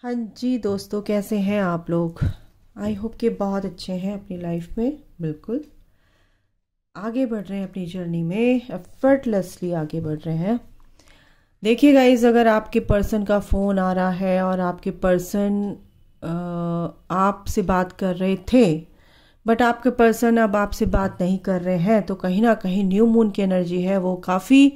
हाँ जी दोस्तों, कैसे हैं आप लोग। आई होप कि बहुत अच्छे हैं अपनी लाइफ में। बिल्कुल आगे बढ़ रहे हैं अपनी जर्नी में, एफर्टलेसली आगे बढ़ रहे हैं। देखिए गाइज, अगर आपके पर्सन का फ़ोन आ रहा है और आपके पर्सन आपसे बात कर रहे थे बट आपके पर्सन अब आपसे बात नहीं कर रहे हैं, तो कहीं ना कहीं न्यू मून की एनर्जी है, वो काफ़ी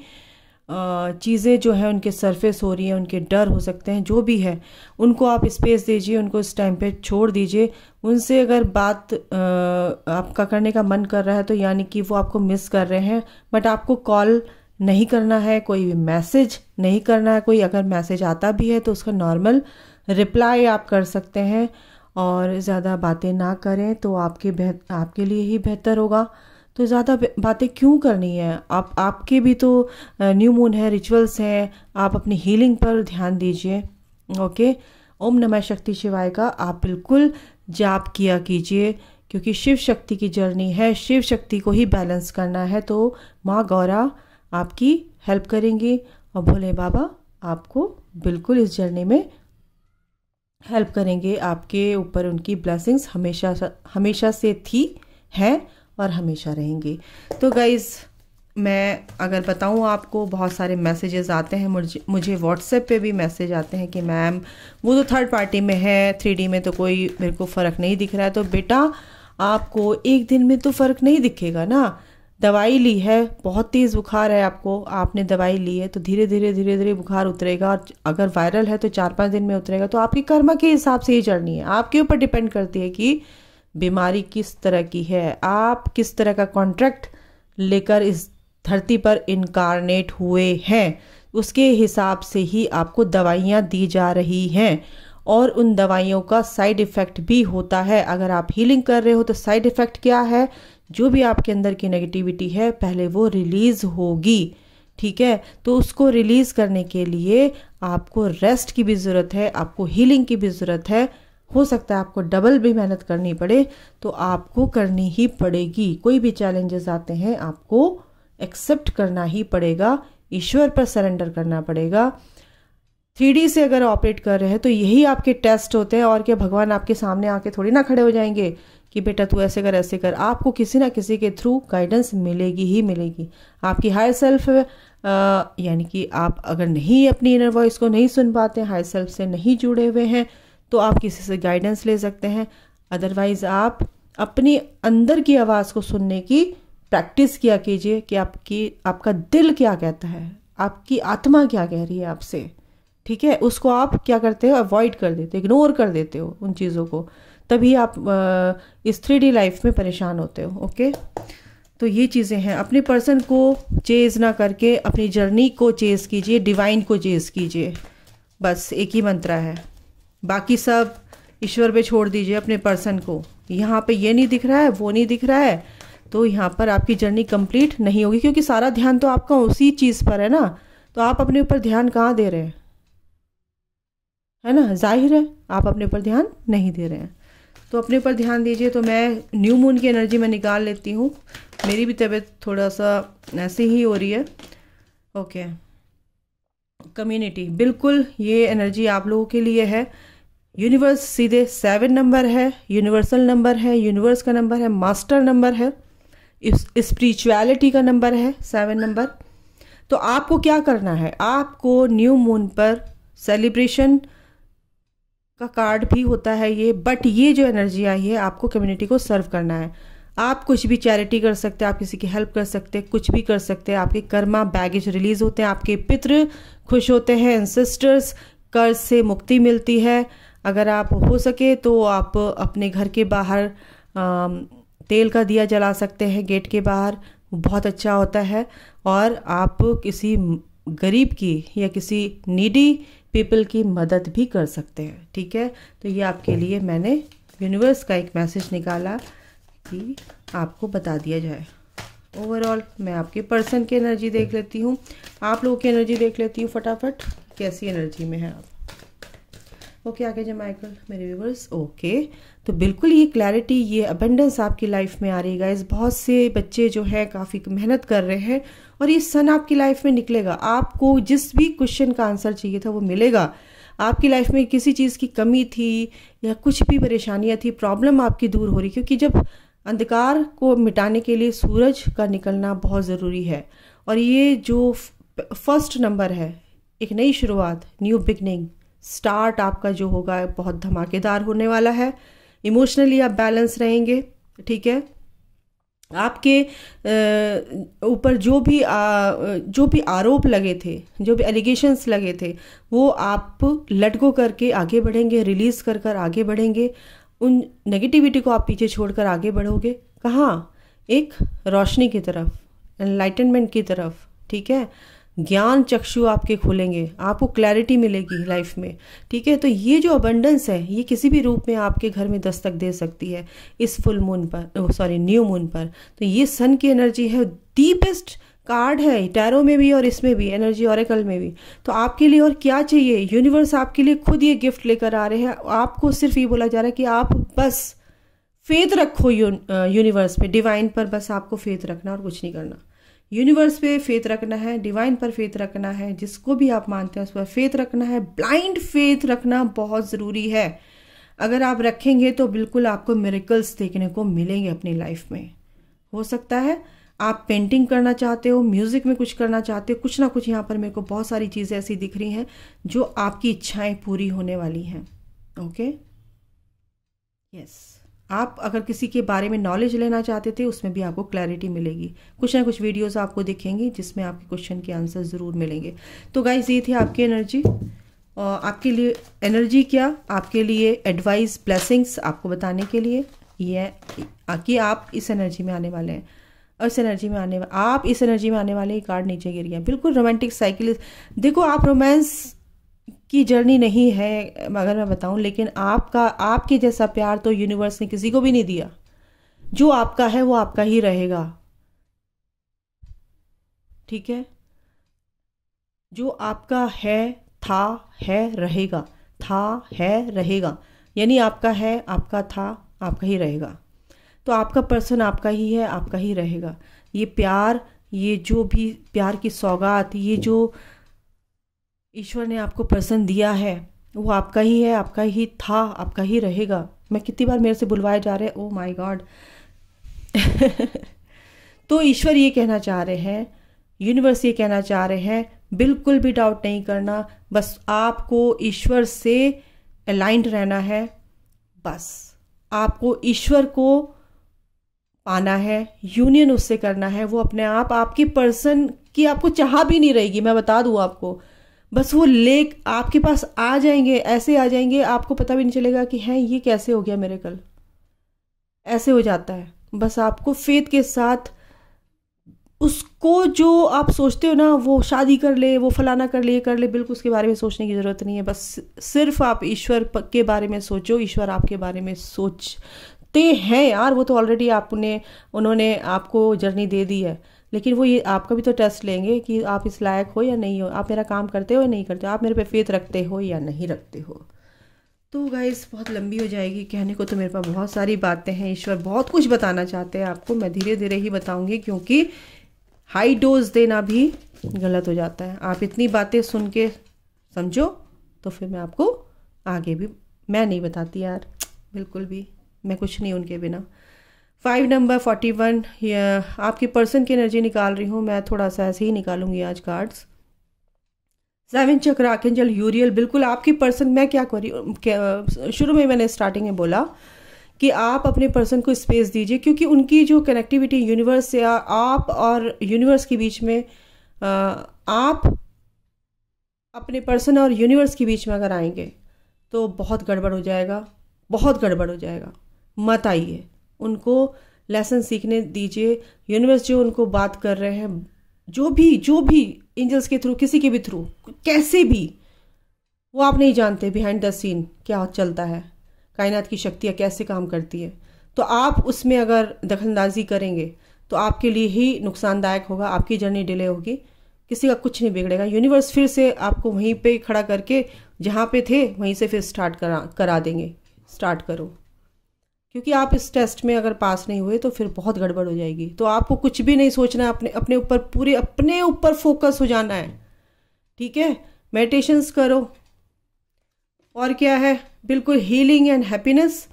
चीज़ें जो है उनके सरफेस हो रही हैं, उनके डर हो सकते हैं, जो भी है उनको आप स्पेस दीजिए, उनको इस टाइम पे छोड़ दीजिए। उनसे अगर बात आपका करने का मन कर रहा है तो यानी कि वो आपको मिस कर रहे हैं, बट आपको कॉल नहीं करना है, कोई भी मैसेज नहीं करना है। कोई अगर मैसेज आता भी है तो उसका नॉर्मल रिप्लाई आप कर सकते हैं और ज़्यादा बातें ना करें तो आपके लिए ही बेहतर होगा। तो ज़्यादा बातें क्यों करनी है, आप आपके भी तो न्यू मून है, रिचुअल्स हैं, आप अपनी हीलिंग पर ध्यान दीजिए। ओके, ओम नमः शक्ति शिवाय का आप बिल्कुल जाप किया कीजिए, क्योंकि शिव शक्ति की जर्नी है, शिव शक्ति को ही बैलेंस करना है। तो माँ गौरा आपकी हेल्प करेंगी और भोले बाबा आपको बिल्कुल इस जर्नी में हेल्प करेंगे। आपके ऊपर उनकी ब्लेसिंग्स हमेशा हमेशा से थी, हैं और हमेशा रहेंगी। तो गाइज़, मैं अगर बताऊं आपको, बहुत सारे मैसेजेस आते हैं मुझे व्हाट्सएप पे भी मैसेज आते हैं कि मैम वो तो थर्ड पार्टी में है, 3D में तो कोई मेरे को फ़र्क नहीं दिख रहा है। तो बेटा, आपको एक दिन में तो फ़र्क नहीं दिखेगा ना। दवाई ली है, बहुत तेज़ बुखार है आपको, आपने दवाई ली है तो धीरे धीरे बुखार उतरेगा, और अगर वायरल है तो 4-5 दिन में उतरेगा। तो आपकी कर्म के हिसाब से ही जर्नी है, आपके ऊपर डिपेंड करती है कि बीमारी किस तरह की है, आप किस तरह का कॉन्ट्रैक्ट लेकर इस धरती पर इनकारनेट हुए हैं, उसके हिसाब से ही आपको दवाइयाँ दी जा रही हैं। और उन दवाइयों का साइड इफ़ेक्ट भी होता है। अगर आप हीलिंग कर रहे हो तो साइड इफ़ेक्ट क्या है, जो भी आपके अंदर की नेगेटिविटी है पहले वो रिलीज़ होगी, ठीक है। तो उसको रिलीज़ करने के लिए आपको रेस्ट की भी ज़रूरत है, आपको हीलिंग की भी ज़रूरत है। हो सकता है आपको डबल भी मेहनत करनी पड़े, तो आपको करनी ही पड़ेगी। कोई भी चैलेंजेस आते हैं आपको एक्सेप्ट करना ही पड़ेगा, ईश्वर पर सरेंडर करना पड़ेगा। 3D से अगर ऑपरेट कर रहे हैं तो यही आपके टेस्ट होते हैं। और क्या भगवान आपके सामने आके थोड़ी ना खड़े हो जाएंगे कि बेटा तू ऐसे कर ऐसे कर। आपको किसी ना किसी के थ्रू गाइडेंस मिलेगी ही मिलेगी। आपकी हायर सेल्फ यानी कि आप अगर नहीं अपनी इनर वॉइस को नहीं सुन पाते, हायर सेल्फ से नहीं जुड़े हुए हैं, तो आप किसी से गाइडेंस ले सकते हैं। अदरवाइज आप अपनी अंदर की आवाज़ को सुनने की प्रैक्टिस किया कीजिए कि आपका दिल क्या कहता है, आपकी आत्मा क्या कह रही है आपसे, ठीक है। उसको आप क्या करते हो, अवॉइड कर देते हो, इग्नोर कर देते हो उन चीज़ों को, तभी आप इस 3D लाइफ में परेशान होते हो। ओके, तो ये चीज़ें हैं। अपने पर्सन को चेज़ ना करके अपनी जर्नी को चेज़ कीजिए, डिवाइन को चेज़ कीजिए, बस एक ही मंत्र है। बाकी सब ईश्वर पे छोड़ दीजिए अपने पर्सन को। यहाँ पे ये नहीं दिख रहा है, वो नहीं दिख रहा है, तो यहाँ पर आपकी जर्नी कंप्लीट नहीं होगी, क्योंकि सारा ध्यान तो आपका उसी चीज़ पर है ना। तो आप अपने ऊपर ध्यान कहाँ दे रहे हैं, है ना, जाहिर है आप अपने ऊपर ध्यान नहीं दे रहे हैं। तो अपने ऊपर ध्यान दीजिए। तो मैं न्यू मून की एनर्जी में निकाल लेती हूँ, मेरी भी तबीयत थोड़ा सा ऐसे ही हो रही है। ओके, कम्युनिटी, बिल्कुल ये एनर्जी आप लोगों के लिए है। यूनिवर्स सीधे 7 नंबर है, यूनिवर्सल नंबर है, यूनिवर्स का नंबर है, मास्टर नंबर है, स्पिरिचुअलिटी का नंबर है 7 नंबर। तो आपको क्या करना है, आपको न्यू मून पर सेलिब्रेशन का कार्ड भी होता है ये, बट ये जो एनर्जी आई है आपको कम्युनिटी को सर्व करना है। आप कुछ भी चैरिटी कर सकते हैं, आप किसी की हेल्प कर सकते हैं, कुछ भी कर सकते हैं। आपके कर्मा बैगेज रिलीज होते हैं, आपके पितृ खुश होते हैं, एंसेस्टर्स, कर्ज से मुक्ति मिलती है। अगर आप हो सके तो आप अपने घर के बाहर तेल का दिया जला सकते हैं, गेट के बाहर, बहुत अच्छा होता है। और आप किसी गरीब की या किसी नीडी पीपल की मदद भी कर सकते हैं, ठीक है। तो ये आपके लिए मैंने यूनिवर्स का एक मैसेज निकाला कि आपको बता दिया जाए। ओवरऑल मैं आपके पर्सन की एनर्जी देख लेती हूँ, आप लोगों की एनर्जी देख लेती हूँ फटाफट, कैसी एनर्जी में है आप। ओके, आगे जाए माइकल मेरे व्यूवर्स। ओके, तो बिल्कुल ये क्लैरिटी, ये अबेंडेंस आपकी लाइफ में आ रही है गाइस। बहुत से बच्चे जो है काफ़ी मेहनत कर रहे हैं और ये सन आपकी लाइफ में निकलेगा। आपको जिस भी क्वेश्चन का आंसर चाहिए था वो मिलेगा। आपकी लाइफ में किसी चीज़ की कमी थी या कुछ भी परेशानियां थी, प्रॉब्लम आपकी दूर हो रही, क्योंकि जब अंधकार को मिटाने के लिए सूरज का निकलना बहुत ज़रूरी है। और ये जो फर्स्ट नंबर है, एक नई शुरुआत, न्यू बिगनिंग, स्टार्ट आपका जो होगा बहुत धमाकेदार होने वाला है। इमोशनली आप बैलेंस रहेंगे, ठीक है। आपके ऊपर जो भी आरोप लगे थे, जो भी एलिगेशंस लगे थे, वो आप लेट गो करके आगे बढ़ेंगे, रिलीज कर कर आगे बढ़ेंगे। उन नेगेटिविटी को आप पीछे छोड़कर आगे बढ़ोगे। कहाँ? एक रोशनी की तरफ, एनलाइटनमेंट की तरफ, ठीक है। ज्ञान चक्षु आपके खुलेंगे, आपको क्लैरिटी मिलेगी लाइफ में, ठीक है। तो ये जो अबंडेंस है, ये किसी भी रूप में आपके घर में दस्तक दे सकती है इस फुल मून पर, सॉरी न्यू मून पर। तो ये सन की एनर्जी है, दी बेस्ट कार्ड है टैरो में भी और इसमें भी, एनर्जी ऑरेकल में भी। तो आपके लिए और क्या चाहिए? यूनिवर्स आपके लिए खुद ये गिफ्ट लेकर आ रहे हैं। आपको सिर्फ ये बोला जा रहा है कि आप बस फेथ रखो यूनिवर्स पे, डिवाइन पर, बस आपको फेथ रखना और कुछ नहीं करना। यूनिवर्स पे फेथ रखना है, डिवाइन पर फेथ रखना है, जिसको भी आप मानते हैं उस पर फेथ रखना है। ब्लाइंड फेथ रखना बहुत ज़रूरी है। अगर आप रखेंगे तो बिल्कुल आपको मिरेकल्स देखने को मिलेंगे अपनी लाइफ में। हो सकता है आप पेंटिंग करना चाहते हो, म्यूज़िक में कुछ करना चाहते हो, कुछ ना कुछ। यहाँ पर मेरे को बहुत सारी चीज़ें ऐसी दिख रही हैं जो आपकी इच्छाएं पूरी होने वाली हैं। Okay, yes. आप अगर किसी के बारे में नॉलेज लेना चाहते थे, उसमें भी आपको क्लैरिटी मिलेगी। कुछ ना कुछ वीडियोस आपको दिखेंगी जिसमें आपके क्वेश्चन के आंसर ज़रूर मिलेंगे। तो गाइस, ये थी आपकी एनर्जी। और आपके लिए एनर्जी क्या, आपके लिए एडवाइस, ब्लेसिंग्स आपको बताने के लिए ये कि आप इस एनर्जी में आने वाले हैं। इस एनर्जी में आप इस एनर्जी में आने वाले, ये कार्ड नीचे गिर गया। बिल्कुल रोमांटिक साइकिल। देखो, आप रोमांस की जर्नी नहीं है अगर मैं बताऊं, लेकिन आपके जैसा प्यार तो यूनिवर्स ने किसी को भी नहीं दिया। जो आपका है वो आपका ही रहेगा, ठीक है। जो आपका है, रहेगा, रहेगा, यानी आपका है, आपका था, आपका ही रहेगा। तो आपका पर्सन आपका ही है, आपका ही रहेगा। ये प्यार, ये जो भी प्यार की सौगात, ये जो ईश्वर ने आपको पर्सन दिया है, वो आपका ही है, आपका ही था, आपका ही रहेगा। मैं कितनी बार मेरे से बुलवाए जा रहे हैं, ओ माय गॉड। तो ईश्वर ये कहना चाह रहे हैं, यूनिवर्स ये कहना चाह रहे हैं, बिल्कुल भी डाउट नहीं करना। बस आपको ईश्वर से अलाइंड रहना है। बस आपको ईश्वर को पाना है, यूनियन उससे करना है। वो अपने आप आपके पर्सन की आपको चाह भी नहीं रहेगी, मैं बता दूं आपको। बस वो लेक आपके पास आ जाएंगे, ऐसे आ जाएंगे, आपको पता भी नहीं चलेगा कि है ये कैसे हो गया मिरेकल। ऐसे हो जाता है। बस आपको फेथ के साथ उसको, जो आप सोचते हो ना, वो शादी कर ले, वो फलाना कर ले, ये कर ले, बिल्कुल उसके बारे में सोचने की ज़रूरत नहीं है। बस सिर्फ आप ईश्वर के बारे में सोचो। ईश्वर आपके बारे में सोचते हैं यार, वो तो ऑलरेडी उन्होंने आपको जर्नी दे दी है। लेकिन वो ये आपका भी तो टेस्ट लेंगे कि आप इस लायक हो या नहीं हो, आप मेरा काम करते हो या नहीं करते हो, आप मेरे पे फेथ रखते हो या नहीं रखते हो। तो गाइस, बहुत लंबी हो जाएगी, कहने को तो मेरे पास बहुत सारी बातें हैं। ईश्वर बहुत कुछ बताना चाहते हैं आपको, मैं धीरे धीरे ही बताऊंगी, क्योंकि हाई डोज देना भी गलत हो जाता है। आप इतनी बातें सुन के समझो तो फिर मैं आपको आगे भी मैं नहीं बताती यार, बिल्कुल भी मैं कुछ नहीं उनके बिना। 5 नंबर 41, आपके पर्सन की एनर्जी निकाल रही हूँ मैं, थोड़ा सा ऐसे ही निकालूंगी आज कार्ड्स। 7 चक्र, आर्कएंजल यूरियल। बिल्कुल आपकी पर्सन, मैं क्या कर रही हूँ, शुरू में मैंने स्टार्टिंग में बोला कि आप अपने पर्सन को स्पेस दीजिए, क्योंकि उनकी जो कनेक्टिविटी यूनिवर्स से आप और यूनिवर्स के बीच में, आप अपने पर्सन और यूनिवर्स के बीच में अगर आएंगे तो बहुत गड़बड़ हो जाएगा, बहुत गड़बड़ हो जाएगा। मत आइए, उनको लेसन सीखने दीजिए। यूनिवर्स जो उनको बात कर रहे हैं, जो भी एंजल्स के थ्रू, किसी के भी थ्रू, कैसे भी, वो आप नहीं जानते बिहाइंड द सीन क्या चलता है, कायनात की शक्तियाँ कैसे काम करती है। तो आप उसमें अगर दखलंदाजी करेंगे तो आपके लिए ही नुकसानदायक होगा, आपकी जर्नी डिले होगी, किसी का कुछ नहीं बिगड़ेगा। यूनिवर्स फिर से आपको वहीं पे खड़ा करके, जहाँ पे थे वहीं से फिर स्टार्ट करा देंगे, स्टार्ट करो। क्योंकि आप इस टेस्ट में अगर पास नहीं हुए तो फिर बहुत गड़बड़ हो जाएगी। तो आपको कुछ भी नहीं सोचना है, अपने ऊपर पूरे अपने ऊपर फोकस हो जाना है, ठीक है। मेडिटेशंस करो, और क्या है, बिल्कुल हीलिंग एंड हैप्पीनेस।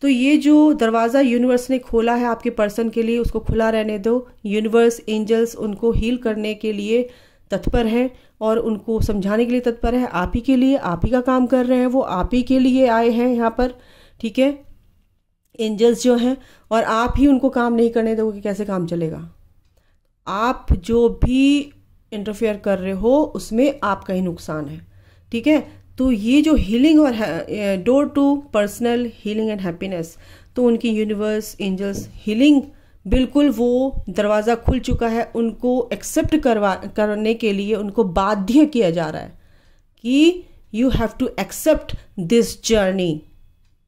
तो ये जो दरवाज़ा यूनिवर्स ने खोला है आपके पर्सन के लिए, उसको खुला रहने दो। यूनिवर्स, एंजल्स उनको हील करने के लिए तत्पर है और उनको समझाने के लिए तत्पर है। आप ही के लिए, आप ही का काम कर रहे हैं, वो आप ही के लिए आए हैं यहाँ पर, ठीक है, एंजल्स जो हैं। और आप ही उनको काम नहीं करने दोगे, कैसे काम चलेगा? आप जो भी इंटरफेयर कर रहे हो उसमें आपका ही नुकसान है, ठीक है। तो ये जो हीलिंग और door to personal healing and happiness, तो उनकी यूनिवर्स, एंजल्स हीलिंग, बिल्कुल वो दरवाज़ा खुल चुका है। उनको एक्सेप्ट करने के लिए उनको बाध्य किया जा रहा है कि you have to accept this journey,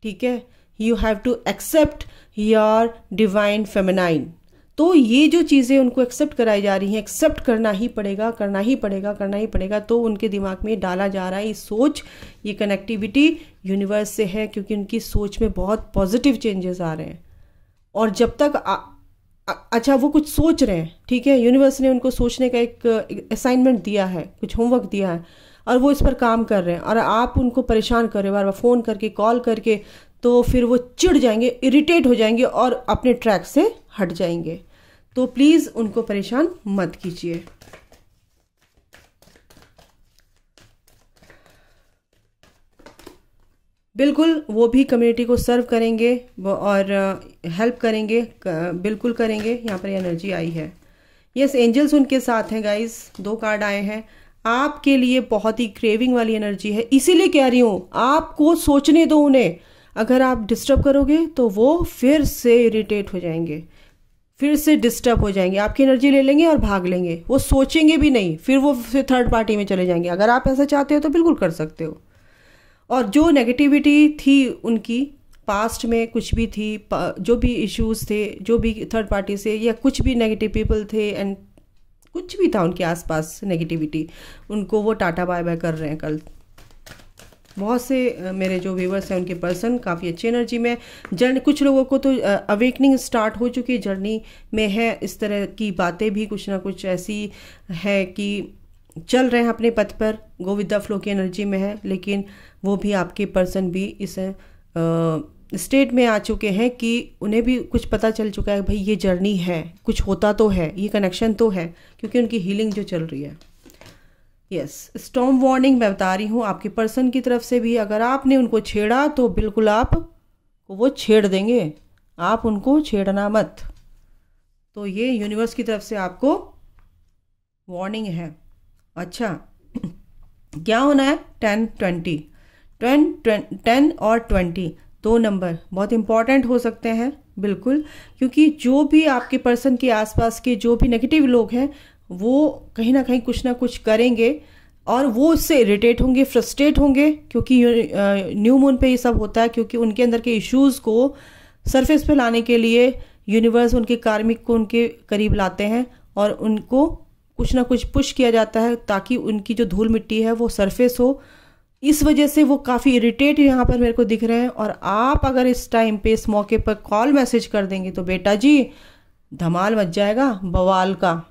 ठीक है, you have to accept your divine feminine. तो ये जो चीज़ें उनको एक्सेप्ट कराई जा रही हैं, एक्सेप्ट करना ही पड़ेगा, करना ही पड़ेगा, करना ही पड़ेगा। तो उनके दिमाग में डाला जा रहा है ये सोच, ये कनेक्टिविटी यूनिवर्स से है, क्योंकि उनकी सोच में बहुत पॉजिटिव चेंजेस आ रहे हैं। और जब तक अच्छा वो कुछ सोच रहे हैं, ठीक है, यूनिवर्स ने उनको सोचने का एक असाइनमेंट दिया है, कुछ होमवर्क दिया है, और वो इस पर काम कर रहे हैं, और आप उनको परेशान कर रहे हो बार बार फ़ोन करके, कॉल करके, तो फिर वो चिढ़ जाएंगे, इरिटेट हो जाएंगे और अपने ट्रैक से हट जाएंगे। तो प्लीज़ उनको परेशान मत कीजिए। बिल्कुल वो भी कम्युनिटी को सर्व करेंगे और हेल्प करेंगे, बिल्कुल करेंगे। यहाँ पर एनर्जी आई है, यस, एंजल्स उनके साथ हैं गाइस। 2 कार्ड आए हैं आपके लिए, बहुत ही क्रेविंग वाली एनर्जी है। इसीलिए कह रही हूँ आपको सोचने दो उन्हें। अगर आप डिस्टर्ब करोगे तो वो फिर से इरिटेट हो जाएंगे, फिर से डिस्टर्ब हो जाएंगे, आपकी एनर्जी ले लेंगे और भाग लेंगे। वो सोचेंगे भी नहीं, फिर वो फिर थर्ड पार्टी में चले जाएंगे। अगर आप ऐसा चाहते हो तो बिल्कुल कर सकते हो। और जो नेगेटिविटी थी उनकी पास्ट में, कुछ भी थी, जो भी इश्यूज थे, जो भी थर्ड पार्टी से या कुछ भी नेगेटिव पीपल थे एंड कुछ भी था उनके आसपास नेगेटिविटी, उनको वो टाटा बाय बाय कर रहे हैं कल। बहुत से मेरे जो व्यूवर्स हैं उनके पर्सन काफ़ी अच्छी एनर्जी में जर्नी, कुछ लोगों को तो अवेकनिंग स्टार्ट हो चुकी है, जर्नी में है। इस तरह की बातें भी कुछ ना कुछ ऐसी है कि चल रहे हैं अपने पथ पर, गो विद द फ्लो की एनर्जी में है। लेकिन वो भी आपके पर्सन भी इस स्टेट में आ चुके हैं कि उन्हें भी कुछ पता चल चुका है, भाई ये जर्नी है, कुछ होता तो है, ये कनेक्शन तो है, क्योंकि उनकी हीलिंग जो चल रही है। यस, स्टॉर्म वार्निंग मैं बता रही हूँ आपके पर्सन की तरफ से भी। अगर आपने उनको छेड़ा तो बिल्कुल आप वो छेड़ देंगे, आप उनको छेड़ना मत। तो ये यूनिवर्स की तरफ से आपको वार्निंग है। अच्छा, क्या होना है? 10 और 20 2 नंबर बहुत इंपॉर्टेंट हो सकते हैं, बिल्कुल, क्योंकि जो भी आपके पर्सन के आसपास के जो भी नेगेटिव लोग हैं वो कहीं ना कहीं कुछ ना कुछ करेंगे और वो उससे इरिटेट होंगे, फ्रस्ट्रेट होंगे, क्योंकि न्यू मून पे ये सब होता है। क्योंकि उनके अंदर के इश्यूज़ को सरफेस पे लाने के लिए यूनिवर्स उनके कार्मिक को उनके करीब लाते हैं और उनको कुछ ना कुछ पुश किया जाता है ताकि उनकी जो धूल मिट्टी है वो सरफेस हो। इस वजह से वो काफ़ी इरिटेट यहाँ पर मेरे को दिख रहे हैं। और आप अगर इस टाइम पे, इस मौके पर कॉल मैसेज कर देंगे तो बेटा जी धमाल मच जाएगा, बवाल का,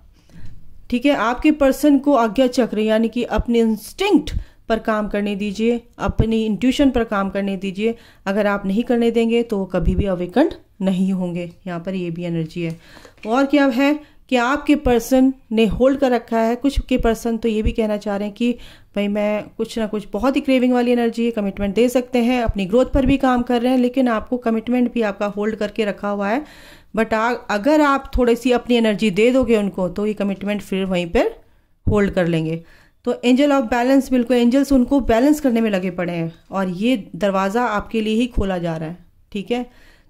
ठीक है। आपके पर्सन को आज्ञा चक्र यानी कि अपने इंस्टिंक्ट पर काम करने दीजिए, अपनी इंट्यूशन पर काम करने दीजिए। अगर आप नहीं करने देंगे तो वो कभी भी अवेकंड नहीं होंगे। यहाँ पर ये भी एनर्जी है। और क्या है कि आपके पर्सन ने होल्ड कर रखा है। कुछ के पर्सन तो ये भी कहना चाह रहे हैं कि भाई मैं कुछ ना कुछ, बहुत ही क्रेविंग वाली एनर्जी है, कमिटमेंट दे सकते हैं, अपनी ग्रोथ पर भी काम कर रहे हैं, लेकिन आपको कमिटमेंट भी आपका होल्ड करके रखा हुआ है। बट अगर आप थोड़ी सी अपनी एनर्जी दे दोगे उनको तो ये कमिटमेंट फिर वहीं पर होल्ड कर लेंगे। तो एंजल ऑफ बैलेंस, बिल्कुल एंजल्स उनको बैलेंस करने में लगे पड़े हैं और ये दरवाज़ा आपके लिए ही खोला जा रहा है, ठीक है।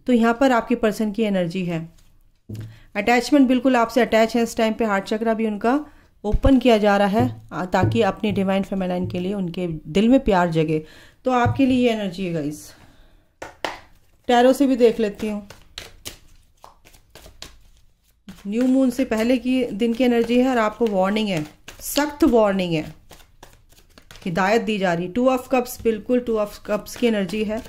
तो यहाँ पर आपके पर्सन की एनर्जी है, अटैचमेंट बिल्कुल आपसे अटैच है इस टाइम पे। हार्ट चक्रा भी उनका ओपन किया जा रहा है ताकि अपनी डिवाइन फेमिनाइन के लिए उनके दिल में प्यार जगे। तो आपके लिए ये एनर्जी है गाइस। टैरो से भी देख लेती हूँ। न्यू मून से पहले की दिन की एनर्जी है और आपको वार्निंग है, सख्त वार्निंग है, हिदायत दी जा रही है। 2 ऑफ कप्स, बिल्कुल 2 ऑफ कप्स की एनर्जी है।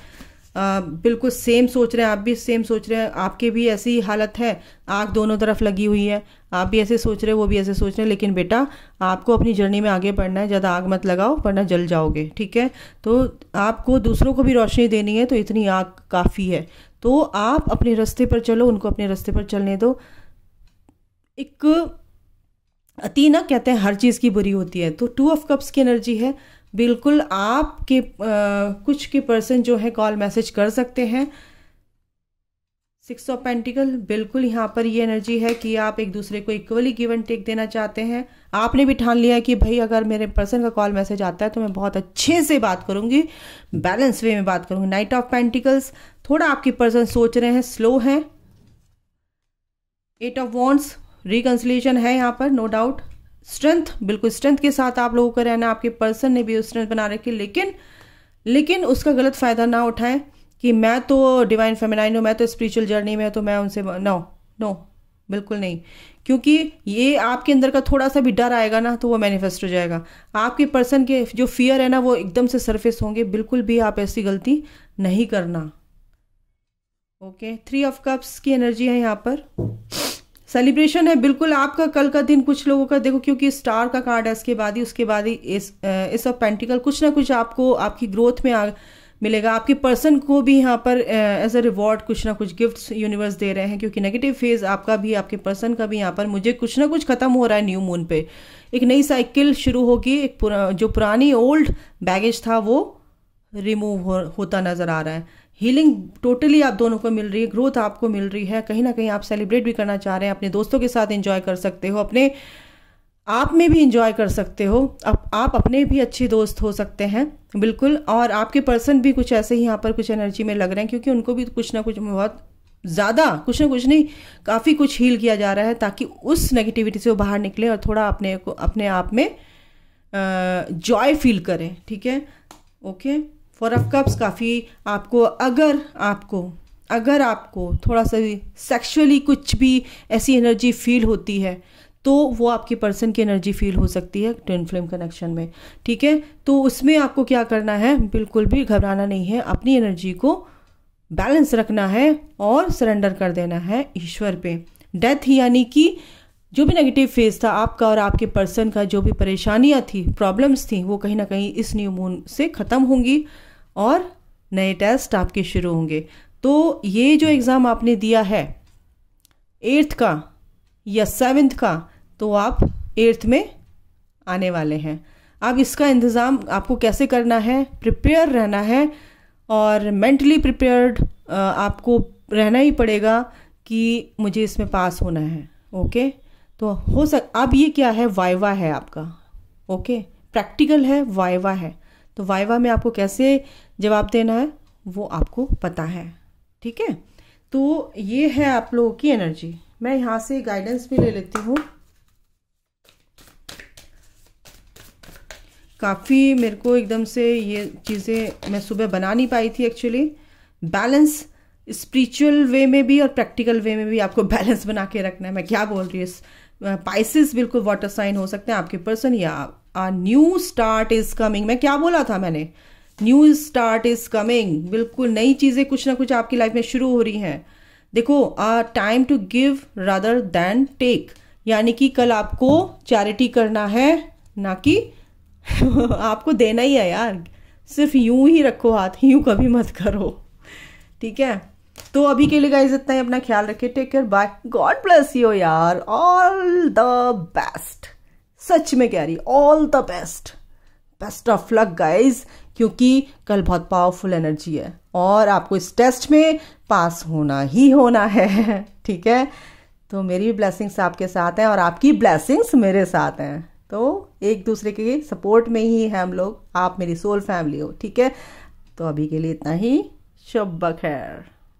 बिल्कुल सेम सोच रहे हैं, आप भी सेम सोच रहे हैं, आपके भी ऐसी हालत है, आग दोनों तरफ लगी हुई है, आप भी ऐसे सोच रहे हैं, वो भी ऐसे सोच रहे हैं, लेकिन बेटा आपको अपनी जर्नी में आगे बढ़ना है, ज़्यादा आग मत लगाओ वरना जल जाओगे, ठीक है। तो आपको दूसरों को भी रोशनी देनी है, तो इतनी आग काफ़ी है, तो आप अपने रास्ते पर चलो, उनको अपने रास्ते पर चलने दो। एक अति ना कहते हैं हर चीज़ की बुरी होती है, तो 2 ऑफ कप्स की एनर्जी है, बिल्कुल आपके कुछ के पर्सन जो है कॉल मैसेज कर सकते हैं। 6 ऑफ पेंटिकल, बिल्कुल यहाँ पर ये एनर्जी है कि आप एक दूसरे को इक्वली गिव एंड टेक देना चाहते हैं। आपने भी ठान लिया है कि भाई अगर मेरे पर्सन का कॉल मैसेज आता है तो मैं बहुत अच्छे से बात करूंगी, बैलेंस वे में बात करूंगी। नाइट ऑफ पेंटिकल्स, थोड़ा आपके पर्सन सोच रहे हैं, स्लो हैं। 8 ऑफ वॉन्ड्स, रिकंसिलिएशन है यहाँ पर, नो डाउट। स्ट्रेंथ, बिल्कुल स्ट्रेंथ के साथ आप लोगों को रहना, आपके पर्सन ने भी उस स्ट्रेंथ बना रखी, लेकिन उसका गलत फायदा ना उठाएं कि मैं तो डिवाइन फेमिनाइन हूँ, मैं तो स्पिरिचुअल जर्नी में, तो मैं उनसे नो बिल्कुल नहीं, क्योंकि ये आपके अंदर का थोड़ा सा भी डर आएगा ना तो वो मैनिफेस्ट हो जाएगा। आपके पर्सन के जो फियर है ना वो एकदम से सरफेस होंगे, बिल्कुल भी आप ऐसी गलती नहीं करना। ओके, 3 ऑफ कप्स की एनर्जी है यहाँ पर, सेलिब्रेशन है, बिल्कुल आपका कल का दिन कुछ लोगों का देखो, क्योंकि स्टार का कार्ड है उसके बाद ही इस ऑफ पेंटिकल, कुछ ना कुछ आपको आपकी ग्रोथ में मिलेगा। आपके पर्सन को भी यहाँ पर एज अ रिवॉर्ड कुछ ना कुछ गिफ्ट्स यूनिवर्स दे रहे हैं, क्योंकि नेगेटिव फेज आपका भी, आपके पर्सन का भी यहाँ पर मुझे कुछ ना कुछ खत्म हो रहा है। न्यू मून पे एक नई साइकिल शुरू होगी, जो पुरानी ओल्ड बैगेज था वो रिमूव होता नजर आ रहा है। हीलिंग टोटली आप दोनों को मिल रही है, ग्रोथ आपको मिल रही है, कहीं ना कहीं आप सेलिब्रेट भी करना चाह रहे हैं, अपने दोस्तों के साथ एंजॉय कर सकते हो, अपने आप में भी एंजॉय कर सकते हो, आप अपने भी अच्छे दोस्त हो सकते हैं, बिल्कुल। और आपके पर्सन भी कुछ ऐसे ही यहाँ पर कुछ एनर्जी में लग रहे हैं, क्योंकि उनको भी कुछ ना कुछ बहुत ज़्यादा, कुछ ना कुछ नहीं, काफ़ी कुछ हील किया जा रहा है, ताकि उस नेगेटिविटी से वो बाहर निकले और थोड़ा अपने आप में जॉय फील करें, ठीक है। ओके, 4 ऑफ कप्स, काफ़ी आपको अगर आपको थोड़ा सा भी सेक्सुअली कुछ भी ऐसी एनर्जी फील होती है तो वो आपके पर्सन की एनर्जी फील हो सकती है ट्विन फ्लेम कनेक्शन में, ठीक है। तो उसमें आपको क्या करना है, बिल्कुल भी घबराना नहीं है, अपनी एनर्जी को बैलेंस रखना है और सरेंडर कर देना है ईश्वर पे। डेथ यानी कि जो भी नेगेटिव फेज था आपका और आपके पर्सन का, जो भी परेशानियां थी, प्रॉब्लम्स थी, वो कहीं ना कहीं इस न्यू मून से ख़त्म होंगी और नए टेस्ट आपके शुरू होंगे। तो ये जो एग्ज़ाम आपने दिया है 8th का या 7th का, तो आप 8th में आने वाले हैं। अब इसका इंतज़ाम आपको कैसे करना है, प्रिपेयर रहना है, और मेंटली प्रिपेयर्ड आपको रहना ही पड़ेगा कि मुझे इसमें पास होना है। ओके, तो अब ये क्या है, वाइवा है आपका, ओके, प्रैक्टिकल है, वाइवा है, तो वाइवा में आपको कैसे जवाब देना है वो आपको पता है, ठीक है। तो ये है आप लोगों की एनर्जी। मैं यहाँ से गाइडेंस भी ले लेती हूँ। काफ़ी मेरे को एकदम से ये चीज़ें मैं सुबह बना नहीं पाई थी एक्चुअली। बैलेंस स्पिरिचुअल वे में भी और प्रैक्टिकल वे में भी आपको बैलेंस बना के रखना है। मैं क्या बोल रही हूँ, पाइसेस बिल्कुल वाटर साइन हो सकते हैं आपके पर्सन, या न्यू स्टार्ट इज कमिंग। मैं क्या बोला था मैंने, न्यू स्टार्ट इज कमिंग, बिल्कुल नई चीज़ें कुछ ना कुछ आपकी लाइफ में शुरू हो रही हैं। देखो, time to give rather than take, यानी कि कल आपको चैरिटी करना है, ना कि आपको देना ही है यार, सिर्फ यूं ही रखो हाथ, यूं कभी मत करो, ठीक है। तो अभी के लिए गाइस इतना ही, अपना ख्याल रखिए, take care, bye, God bless you यार, ऑल द बेस्ट, सच में कह रही, all the best, best of luck guys, क्योंकि कल बहुत पावरफुल एनर्जी है और आपको इस टेस्ट में पास होना ही होना है, ठीक है। तो मेरी भी ब्लेसिंग्स आपके साथ हैं और आपकी ब्लेसिंग्स मेरे साथ हैं, तो एक दूसरे के सपोर्ट में ही हैं हम लोग, आप मेरी सोल फैमिली हो, ठीक है। तो अभी के लिए इतना ही, शुभ खैर।